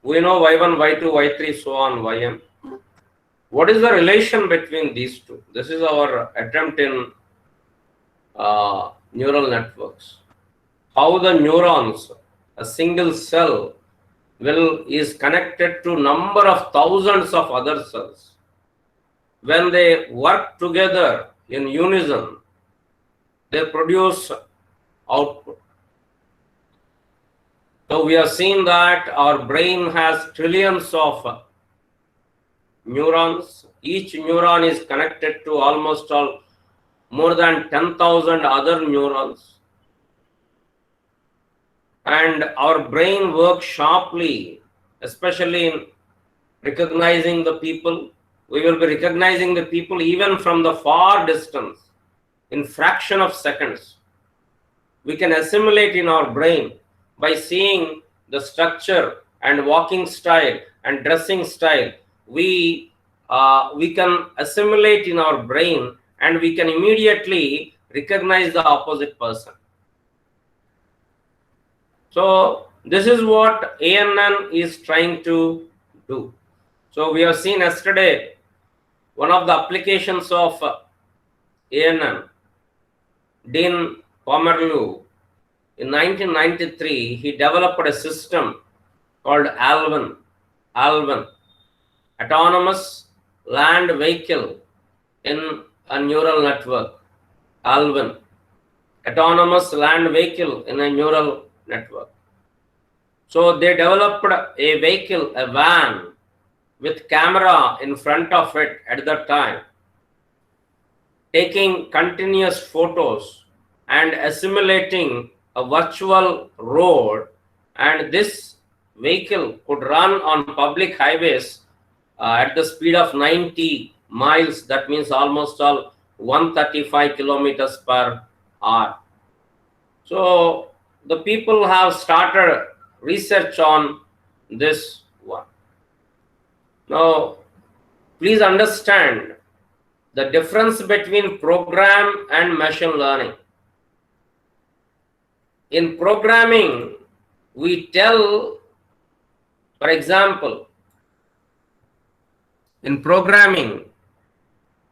We know y1, y2, y3, so on, yn. What is the relation between these two? This is our attempt in neural networks. How the neurons, a single cell, is connected to number of thousands of other cells. When they work together in unison, they produce output. So we have seen that our brain has trillions of neurons. Each neuron is connected to almost more than 10,000 other neurons. And our brain works sharply, especially in recognizing the people. We will be recognizing the people even from the far distance in fraction of seconds. We can assimilate in our brain by seeing the structure and walking style and dressing style. We can assimilate in our brain and we can immediately recognize the opposite person. So this is what ANN is trying to do. So we have seen yesterday one of the applications of ANN, Dean Pomerleau. In 1993, he developed a system called ALVIN, Autonomous Land Vehicle in a Neural Network. ALVIN, Autonomous Land Vehicle in a Neural Network. So they developed a vehicle, a van, with camera in front of it at that time, taking continuous photos and assimilating a virtual road, and this vehicle could run on public highways at the speed of 90 miles, that means almost 135 kilometers per hour. So the people have started research on this one. Now, please understand the difference between program and machine learning. In programming, we tell, for example, in programming,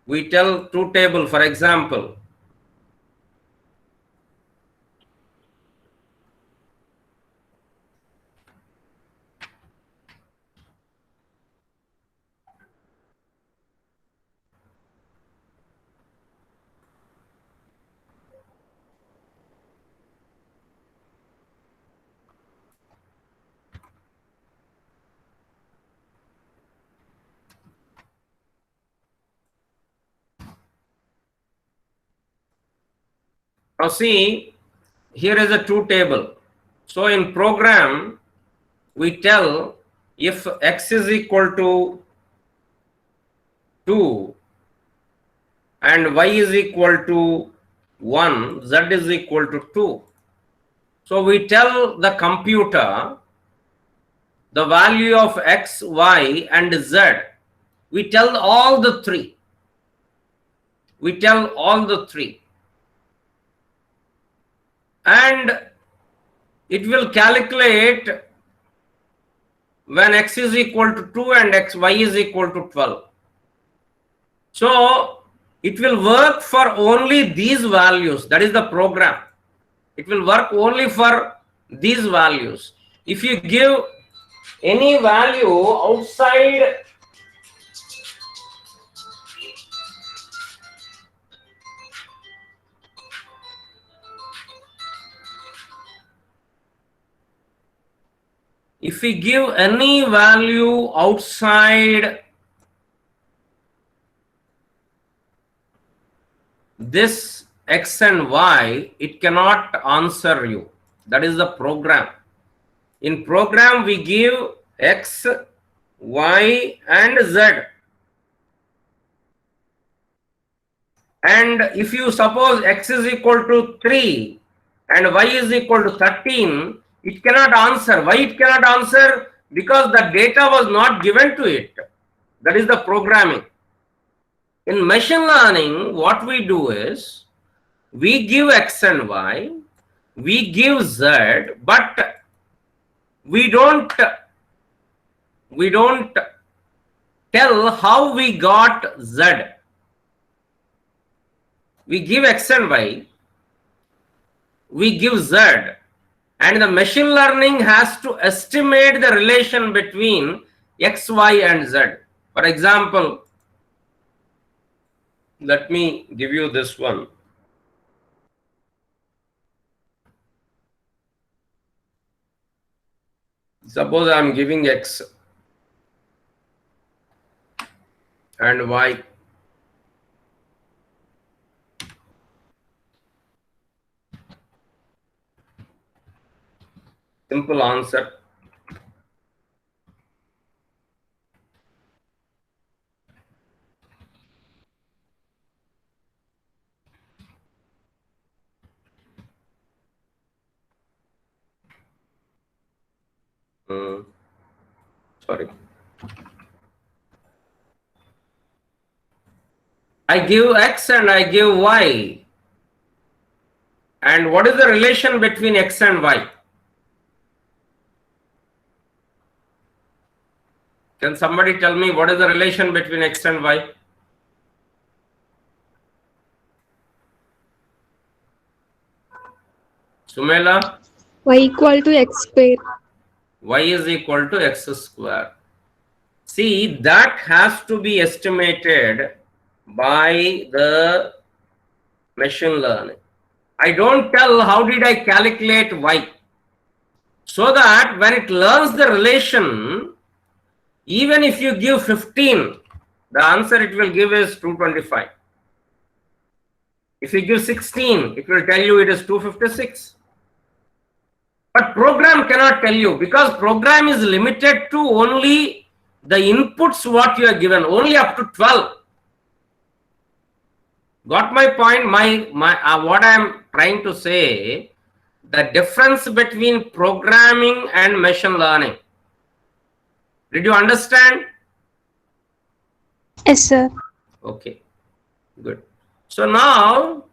we tell truth table, for example, now see, here is a truth table. So in program, we tell if x is equal to 2 and y is equal to 1, z is equal to 2. So we tell the computer the value of x, y, and z. We tell all the three. We tell all the three. And it will calculate when x is equal to 2 and y is equal to 12. So it will work for only these values. That is the program. It will work only for these values. If you give any value outside if we give any value outside this x and y, it cannot answer you. That is the program. In program, we give x, y, and z. And if you suppose x is equal to 3 and y is equal to 13, it cannot answer. Why it cannot answer? Because the data was not given to it. That is the programming. In machine learning, what we do is, we give x and y, we give z, but we don't we don't tell how we got Z. We give X and Y, we give Z, and the machine learning has to estimate the relation between X, Y, and Z. For example, let me give you this one. Suppose I am giving X and Y. Simple answer. Sorry. I give X and I give Y. And what is the relation between X and Y? Can somebody tell me what is the relation between X and Y? Sumela? Y equal to X square. Y is equal to X square. See, that has to be estimated by the machine learning. I don't tell how did I calculate Y. So that when it learns the relation, even if you give 15, the answer it will give is 225. If you give 16, it will tell you it is 256. But program cannot tell you, because program is limited to only the inputs what you are given, only up to 12. Got my point? What I am trying to say, the difference between programming and machine learning. Did you understand? Yes, sir. Okay, good. So now,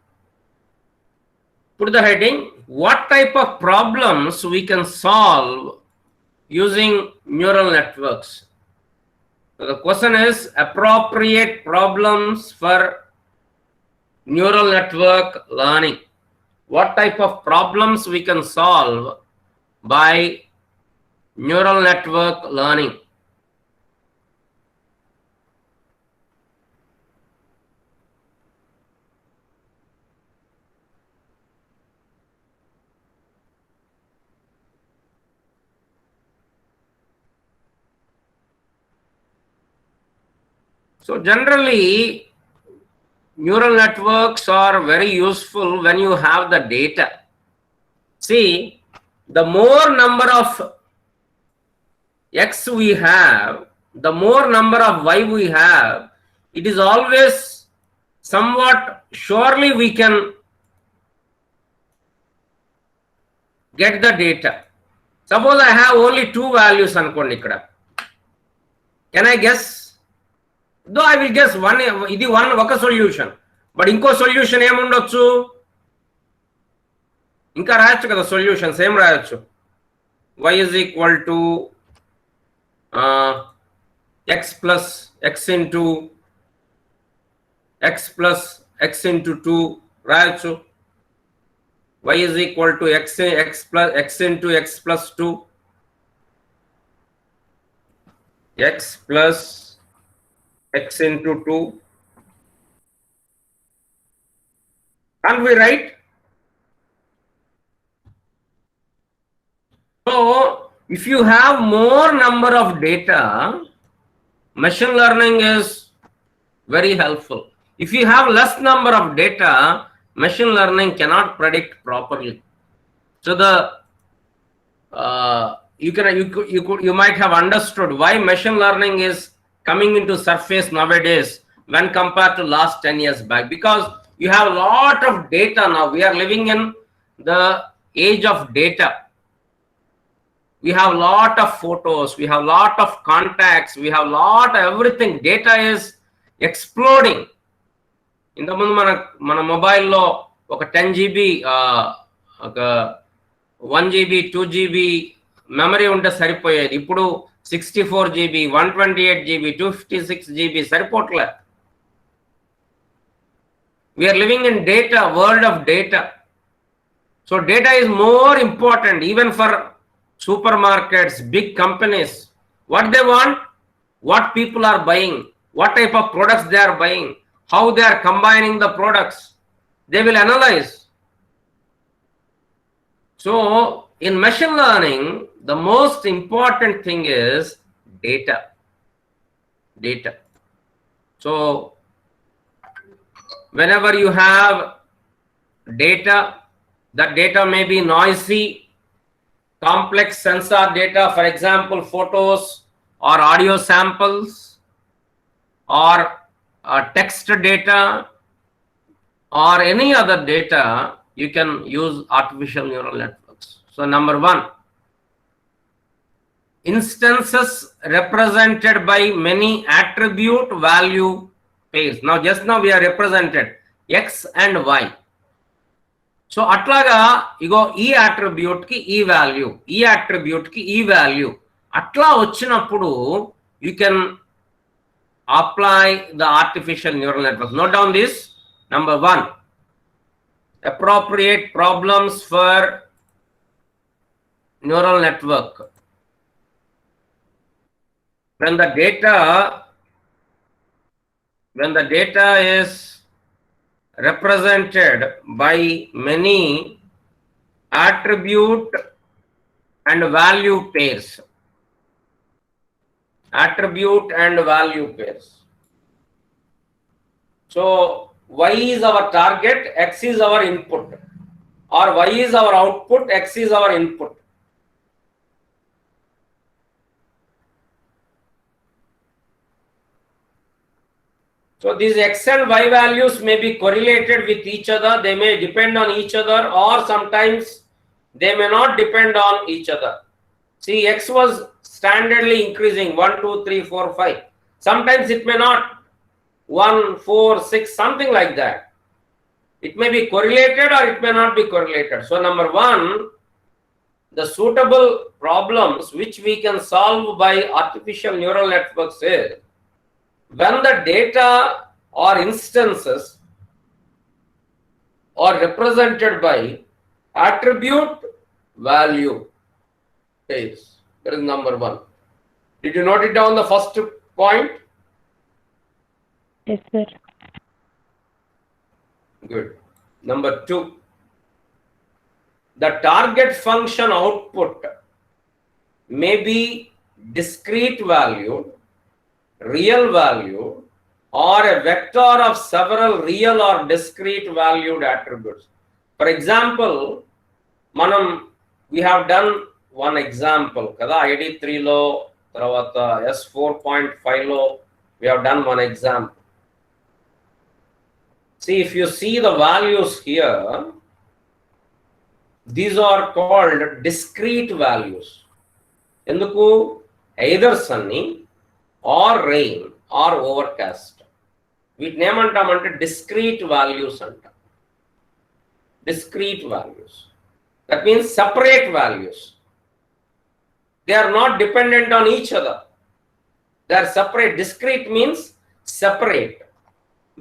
put the heading, what type of problems we can solve using neural networks? So the question is appropriate problems for neural network learning. What type of problems we can solve by neural network learning? So generally, neural networks are very useful when you have the data. See, the more number of X we have, the more number of Y we have, it is always somewhat surely we can get the data. Suppose I have only two values anukondi ikkada. Can I guess? Though I will guess one, idi one oka solution, but inko solution em undochu, inka rayachu kada solution same rayachu. Y is equal to x plus x into x plus x into 2 rayachu. Y is equal to x plus x into x plus 2, x plus x into 2. Can't we write? So if you have more number of data, machine learning is very helpful. If you have less number of data, machine learning cannot predict properly. So the you might have understood why machine learning is coming into surface nowadays when compared to last 10 years back, because you have a lot of data now. We are living in the age of data. We have a lot of photos, we have a lot of contacts, we have a lot of everything. Data is exploding. In the mana mobile lo oka 10 GB, oka 1 GB, 2 GB memory unte saripoyedi. Ippudu 64 GB, 128 GB, 256 GB సరిపోట్లే. We are living in data, world of data. So data is more important even for supermarkets, big companies. What they want, what people are buying, what type of products they are buying, how they are combining the products. They will analyze. So in machine learning, the most important thing is data. Data. So whenever you have data, that data may be noisy, complex sensor data, for example, photos or audio samples or text data or any other data, you can use artificial neural networks. So number one, instances represented by many attribute value pairs. Now just now we are represented X and Y. So అట్లాగా ఇగో ఈ attribute కి ఈ value, ఈ attribute కి ఈ value అట్లా వచ్చినప్పుడు you can apply the artificial neural network. Note down this. Number 1, appropriate problems for neural network. When the data is represented by many attribute and value pairs. Attribute and value pairs. So Y is our target, X is our input, or Y is our output, X is our input. So these X and Y values may be correlated with each other, they may depend on each other, or sometimes they may not depend on each other. See, X was standardly increasing 1, 2, 3, 4, 5. Sometimes it may not, 1, 4, 6, something like that. It may be correlated or it may not be correlated. So number 1, the suitable problems which we can solve by artificial neural networks is when the data or instances are represented by attribute value pairs. That is number 1. Did you note it down, the first point? Yes, sir. Good. Number 2, the target function output may be discrete value, real value, or a vector of several real or discrete valued attributes. For example, we have done one example kada ID3 lo tarvata S4.5 lo we have done one example. See, if you see the values here, these are called discrete values. Enduku? Either sunny or rain or overcast. వీటిని ఏమంటామంటే discrete values అంటాం. Discrete values. That means separate values. They are not dependent on each other. They are separate. Discrete means separate.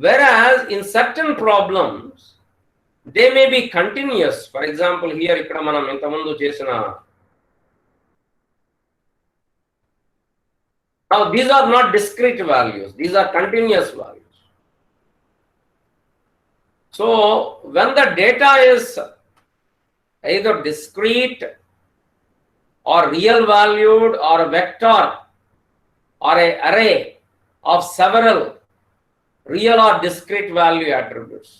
Whereas in certain problems, they may be continuous. For example, here ikkada manam intamundu chesina. Now these are not discrete values. These are continuous values. So when the data is either discrete or real valued or a vector or an array of several real or discrete value attributes.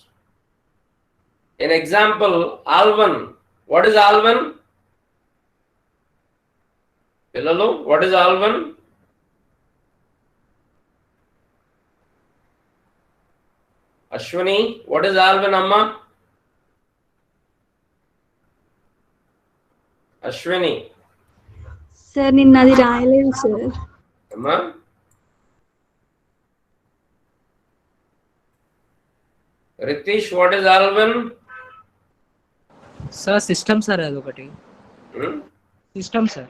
In example, Alvin. What is Alvin? Pillalu, what is Alvin? Ashwini, what is Alvin, Amma? Ashwini. Sir నిన్న అది రాయలేదు sir. Amma? Ritesh, what is Alvin? Sir system sir అదొకటి. System sir.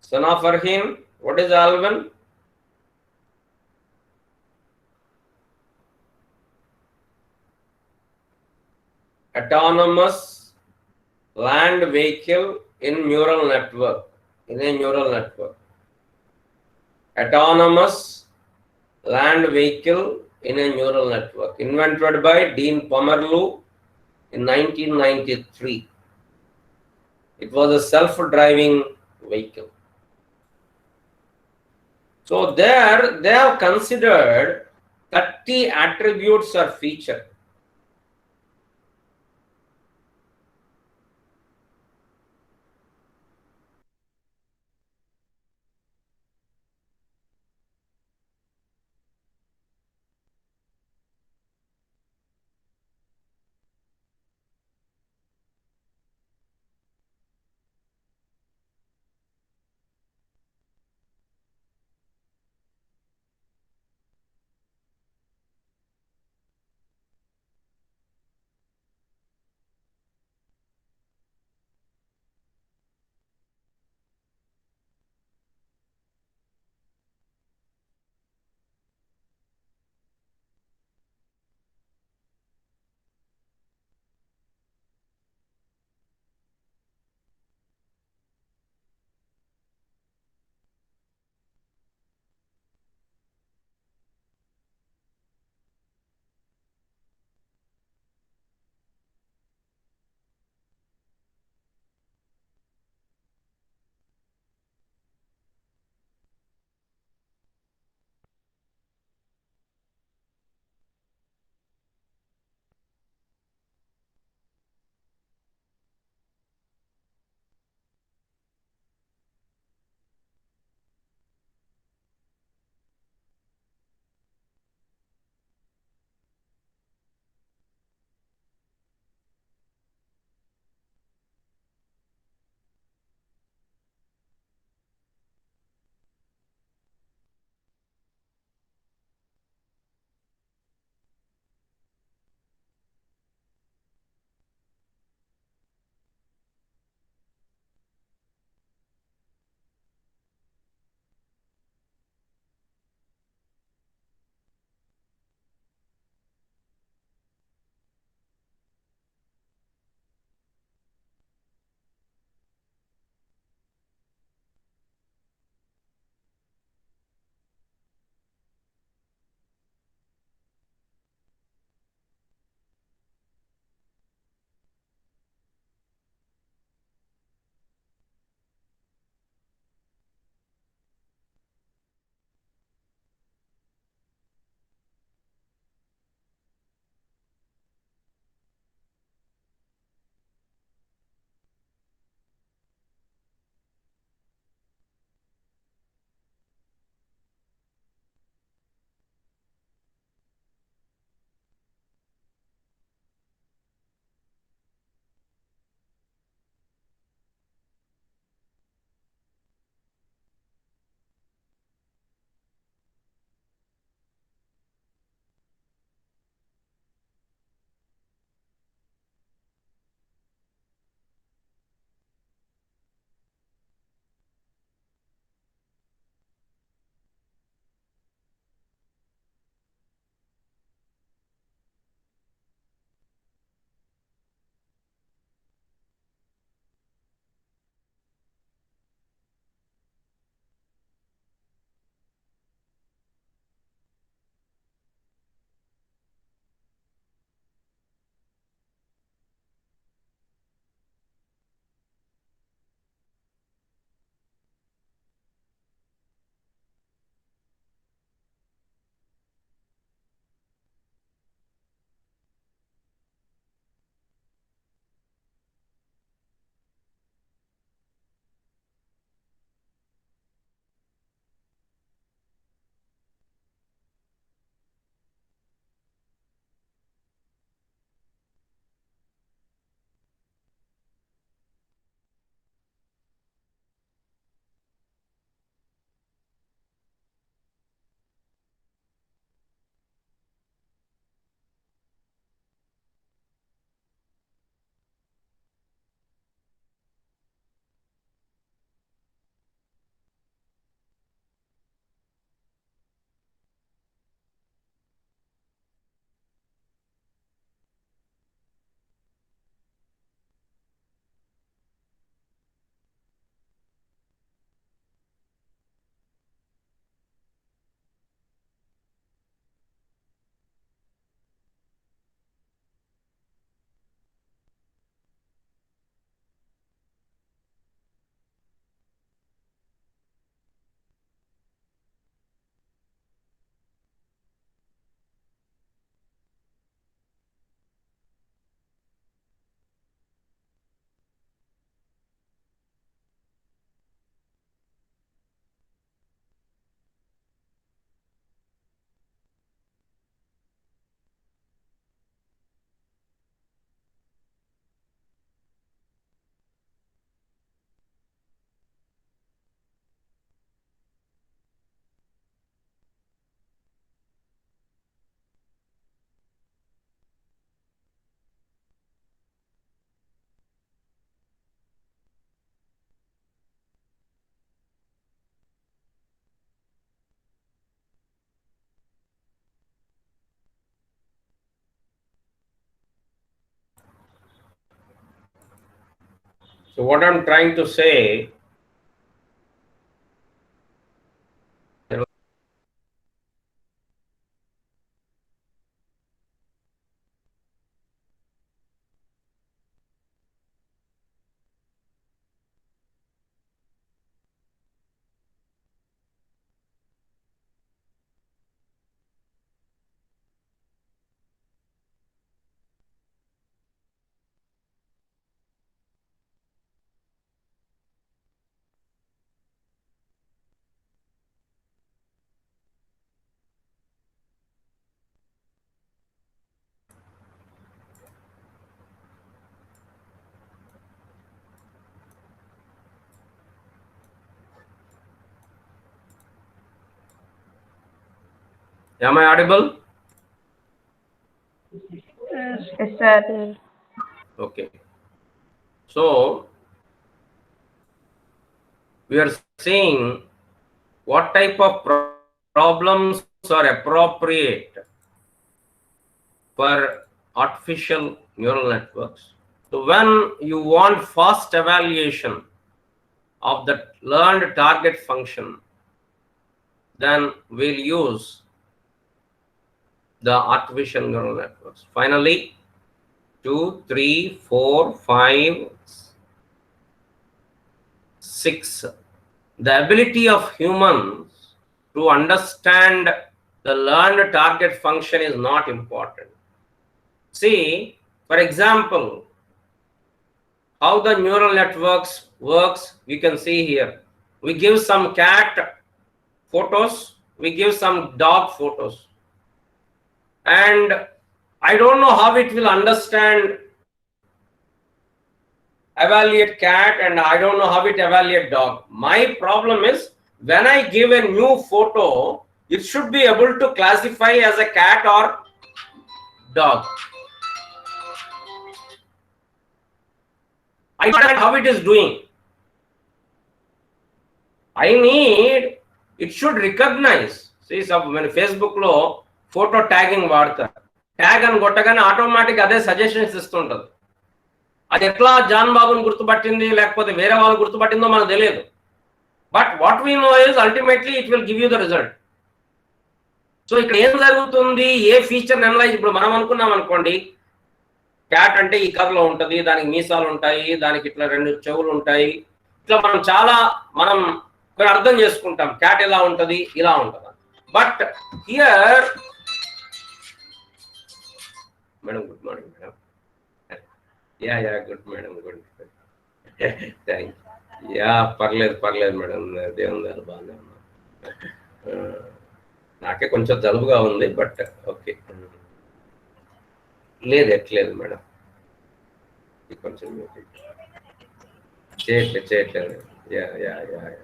Son of Arhin, what is Alvin? Autonomous land vehicle in neural network. In a neural network. Autonomous land vehicle in a neural network. Invented by Dean Pomerleau in 1993. It was a self-driving vehicle. So there they have considered 30 attributes or features. So what I'm trying to say, am I audible? Yes, sir. Sir. Okay. So we are seeing what type of problems are appropriate for artificial neural networks. So when you want fast evaluation of the learned target function, then we'll use the artificial neural networks. Finally, 2, 3, 4, 5, 6. The ability of humans to understand the learned target function is not important. See, for example, how the neural networks works, we can see here. We give some cat photos, we give some dog photos. And I don't know how it will understand, evaluate cat, and I don't know how it evaluate dog. My problem is when I give a new photo, it should be able to classify as a cat or dog. I don't understand how it is doing. I need, it should recognize. See, when Facebook లో photo tagging వాడతారు, tag అని కొట్టగానే automatic అదే suggestions ఇస్తుంటది. అది ఎట్లా John బాబుని గుర్తుపట్టింది లేకపోతే వేరే వాళ్ళు గుర్తుపట్టిందో మనకు తెలియదు. But what we know is ultimately it will give you the result. So ఇక్కడ ఏం జరుగుతుంది, ఏ ఫీచర్ అనలైజ్, ఇప్పుడు మనం అనుకున్నాం అనుకోండి, క్యాట్ అంటే ఈ కథలో ఉంటది, దానికి మీసాలు ఉంటాయి, దానికి ఇట్లా 2 చెవులు ఉంటాయి, ఇట్లా మనం చాలా కొన్ని అర్థం చేసుకుంటాం, క్యాట్ ఎలా ఉంటది, ఇలా ఉంటది. But here, madam good morning madam. Yeah good madam, good. Thank yeah, పర్లేదు మేడం, దేవుని గారు బాగానే ఉన్నా. నాకే కొంచెం జలుబుగా ఉంది, బట్ ఓకే. లేదు ఎట్లేదు మేడం, కొంచెం చేయట్లేదు. Yeah yeah yeah yeah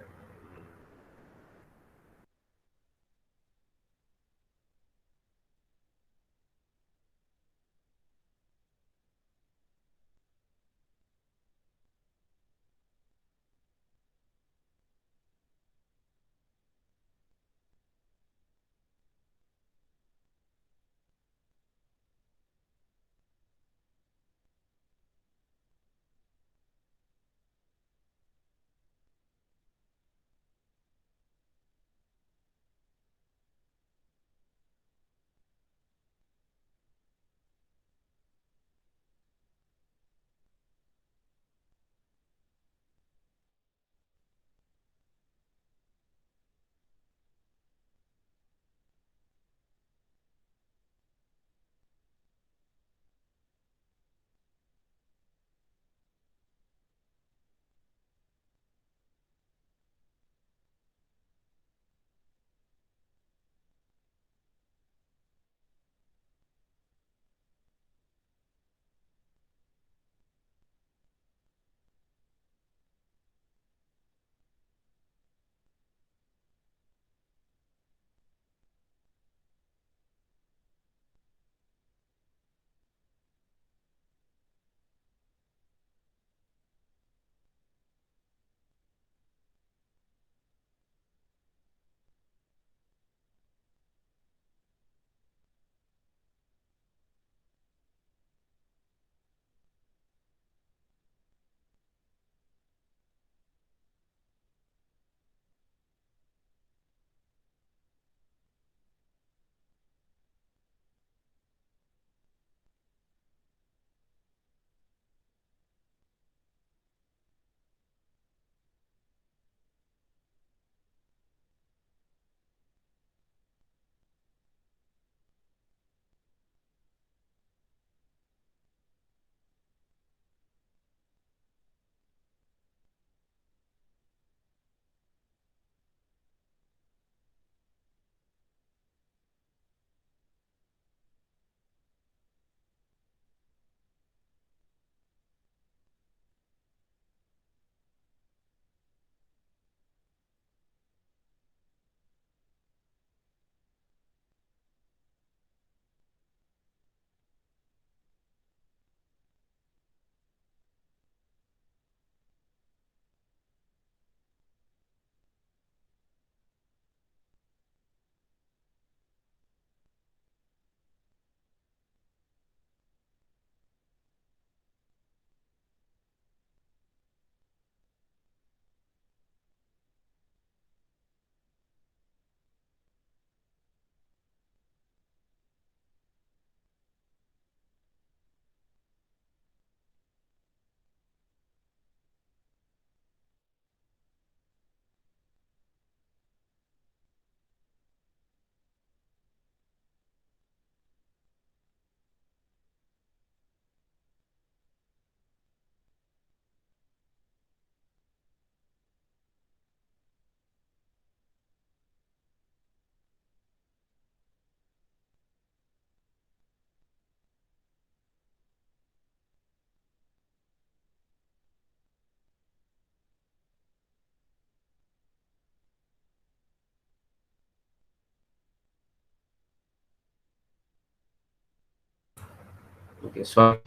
Okay, so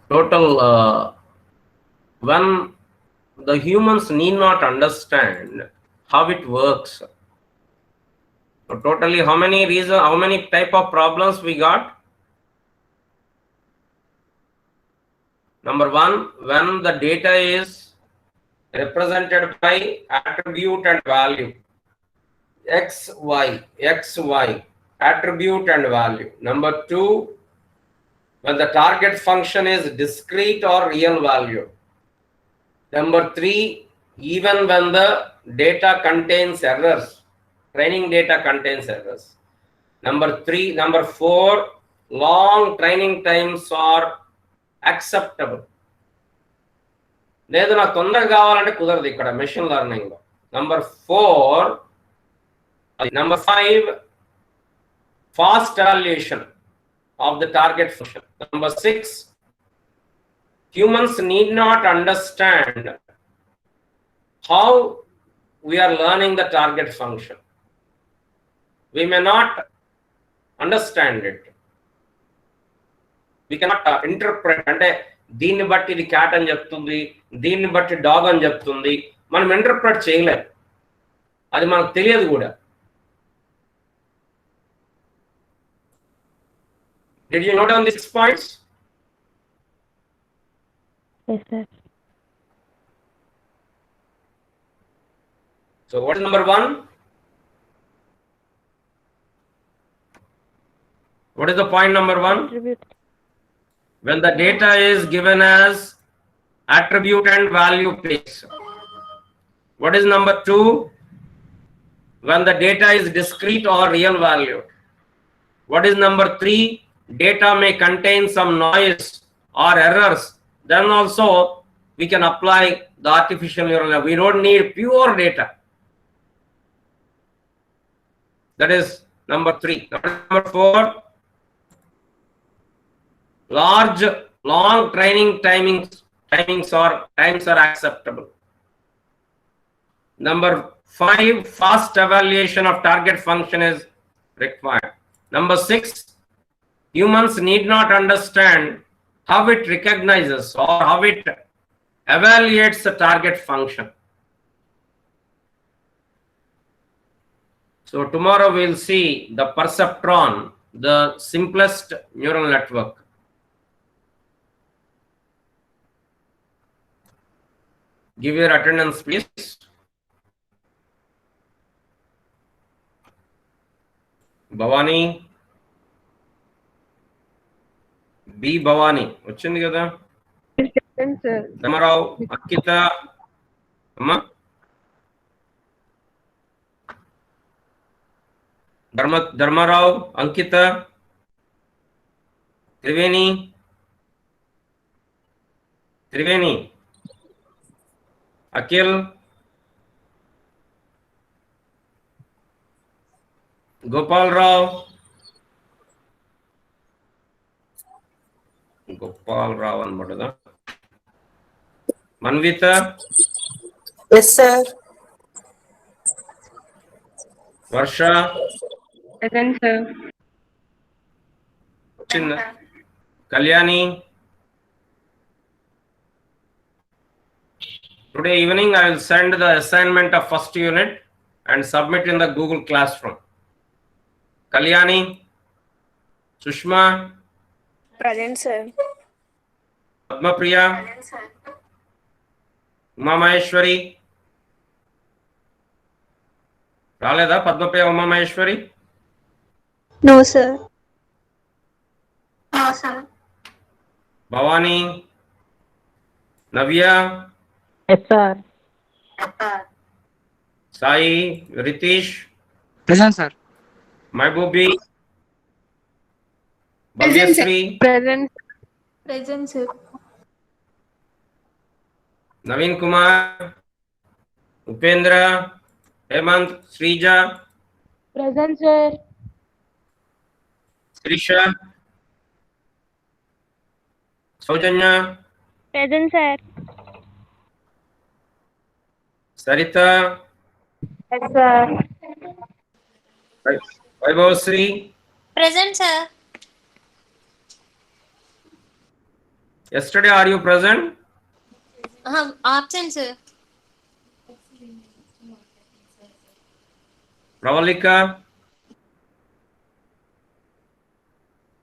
total when the humans need not understand how it works. So totally, how many reason, how many type of problems we got? Number one, when the data is represented by attribute and value, x, y, attribute and value. Number two, when the target function is discrete or real value. Number three, even when the data contains errors, training data contains errors. Number four, long training times are acceptable. లేదు నాకు తొందరగా కావాలంటే కుదరదు ఇక్కడ machine learning లో. Number five, fast evaluation of the target function. Number six, humans need not understand how we are learning the target function. We may not understand it. We cannot interpret. అంటే దీన్ని బట్టి ఇది cat అని చెప్తుంది, దీన్ని బట్టి dog అని చెప్తుంది, మనం ఇంటర్ప్రెట్ చేయలేం, అది మనకు తెలియదు కూడా. Did you note down these points? Yes, sir. So what is number one? What is the point number one? Attribute. When the data is given as attribute and value pairs. What is number two? When the data is discrete or real value. What is number three? Data may contain some noise or errors. Then also we can apply the artificial neural network. We don't need pure data. That is number three. Number four, long training times are acceptable. Number five, fast evaluation of target function is required. Number six, humans need not understand how it recognizes or how it evaluates the target function. So tomorrow we'll see the perceptron, the simplest neural network. Give your attendance, please. Bhavani, B Bhavani, వచ్చింది కదా? ధర్మారావు, అంకిత, అమ్మా ధర్మారావు, అంకిత, Triveni, Akhil, Gopalarao అన్నమాటదా, Manvitha, yes sir, వర్ష, Present, sir. వచ్చిందా, Kalyani. Today evening I will send the assignment of first unit and submit in the Google Classroom. Kalyani, Sushma, present sir, Padma Priya, present sir, Uma Maheshwari. రాలేదా పద్మ ప్రియ, Uma Maheshwari? No, sir. no sir, Bhavani, Navya, Yes, sir. Sai, Ritesh, Present, sir. మహబూబి, Present, sir. Bhavyasri, Present. present sir, Naveen Kumar, Upendra, Hemant, Sreeja, Present, sir. Srisha, Soujanya, Present, sir. Saritha, Yes, sir. వైభవశ్రీ, present sir, Yesterday, are you present? Absent, sir. Pravalika?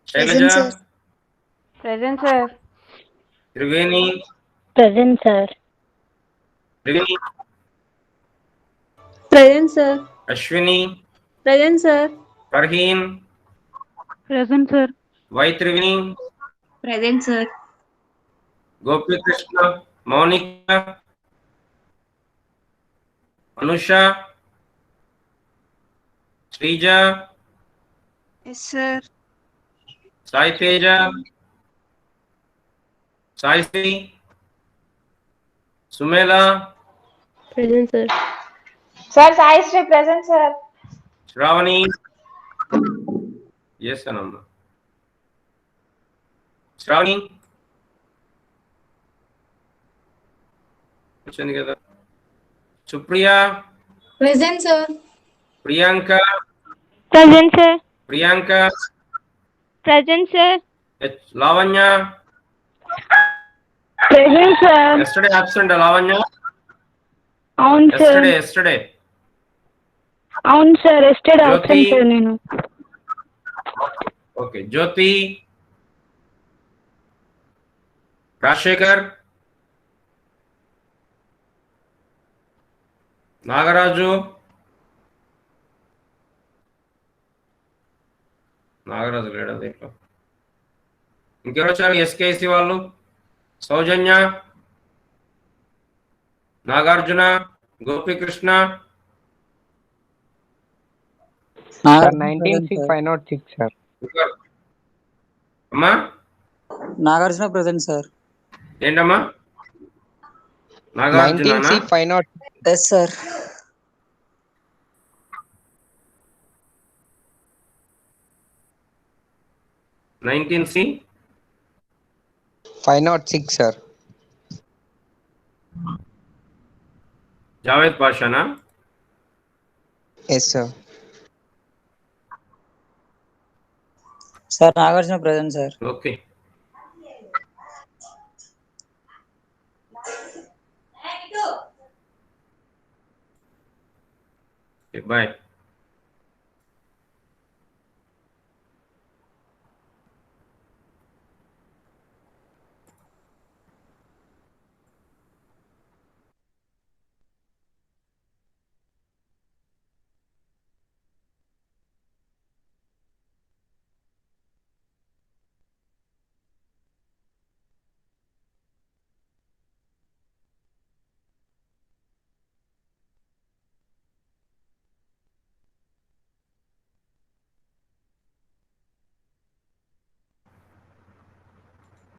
Present, sir. Shailaja? Present, sir. Triveni? Present, sir. Triveni? Present, sir. Ashwini? Present, sir. Farheen? Present, sir. Vaitrivini? Present, sir. Gopi Krishna? Monica? Anusha? Srija? Yes, sir. Sai Teja? Saisi? Sumela? Present, sir. Sir, Sai Sri present, sir. Shravani? Yes, Ananda. Shravani? వచ్చింది కదా. Supriya? Present, sir. Priyanka? Present, sir. Priyanka? Present, sir. Lavanya? Present, sir. Yesterday absent, Lavanya? అవును sir Yesterday. అవును sir yesterday Jyoti. absent sir నేను Okay. Jyoti? Rashekar? Nagaraju? Nagaraju లేడా దీంట్లో? ఇంకెవరు వచ్చారు SKC వాళ్ళు? Soujanya? Nagarjuna? Gopikrishna? Sir 19C506 sir. అమ్మా నాగార్జున ప్రజెంట్ సార్. ఏంటమ్మా? Nagarjuna 19C506. Yes sir. C 506 sir. Javed పాషానా? Yes sir. Sir Nagarjuna present sir. Okay. Bye.